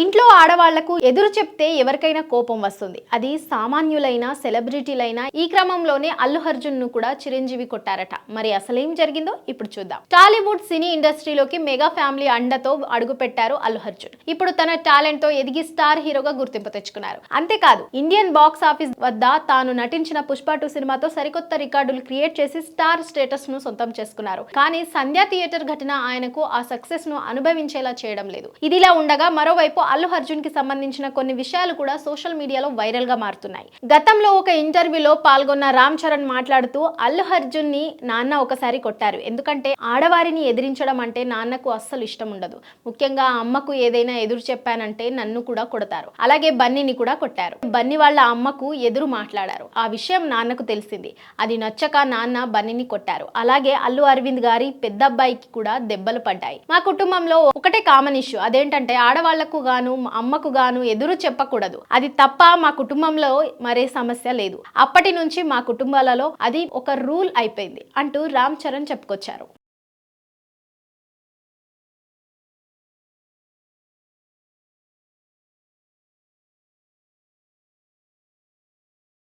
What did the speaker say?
ఇంట్లో ఆడవాళ్లకు ఎదురు చెప్తే ఎవరికైనా కోపం వస్తుంది. అది సామాన్యులైనా సెలబ్రిటీలైనా. ఈ క్రమంలోనే అల్లు అర్జున్ ను కూడా చిరంజీవి కొట్టారట. మరి అసలేం జరిగిందో ఇప్పుడు చూద్దాం. టాలీవుడ్ సినీ ఇండస్ట్రీలోకి మెగా ఫ్యామిలీ అండతో అడుగు పెట్టారు అల్లు అర్జున్. ఇప్పుడు తన టాలెంట్ తో ఎదిగి స్టార్ హీరోగా గుర్తింపు తెచ్చుకున్నారు. అంతేకాదు, ఇండియన్ బాక్స్ ఆఫీస్ వద్ద తాను నటించిన పుష్ప 2 సినిమాతో సరికొత్త రికార్డులు క్రియేట్ చేసి స్టార్ స్టేటస్ ను సొంతం చేసుకున్నారు. కానీ సంధ్యా థియేటర్ ఘటన ఆయనకు ఆ సక్సెస్ ను అనుభవించేలా చేయడం లేదు. ఇదిలా ఉండగా మరోవైపు అల్లు అర్జున్ కి సంబంధించిన కొన్ని విషయాలు కూడా సోషల్ మీడియాలో వైరల్ గా మారుతున్నాయి. గతంలో ఒక ఇంటర్వ్యూలో పాల్గొన్న రామ్ చరణ్ మాట్లాడుతూ అల్లు అర్జున్ ని నాన్న ఒకసారి కొట్టారు. ఎందుకంటే ఆడవారిని ఎదిరించడం అంటే నాన్నకు అస్సలు ఇష్టం ఉండదు. ముఖ్యంగా అమ్మకు ఏదైనా ఎదురు చెప్పానంటే నన్ను కూడా కొడతారు. అలాగే బన్నీని కూడా కొట్టారు. బన్నీ వాళ్ళ అమ్మకు ఎదురు మాట్లాడారు. ఆ విషయం నాన్నకు తెలిసింది. అది నచ్చక నాన్న బన్నీని కొట్టారు. అలాగే అల్లు అరవింద్ గారి పెద్ద అబ్బాయికి కూడా దెబ్బలు పడ్డాయి. మా కుటుంబంలో ఒకటే కామన్ ఇష్యూ, అదేంటంటే ఆడవాళ్లకు గాను అమ్మకు గాను ఎదురు చెప్పకూడదు. అది తప్ప మా కుటుంబంలో మరే సమస్య లేదు. అప్పటి నుంచి మా కుటుంబాలలో అది ఒక రూల్ అయిపోయింది అంటూ రామ్ చరణ్ చెప్పుకొచ్చారు.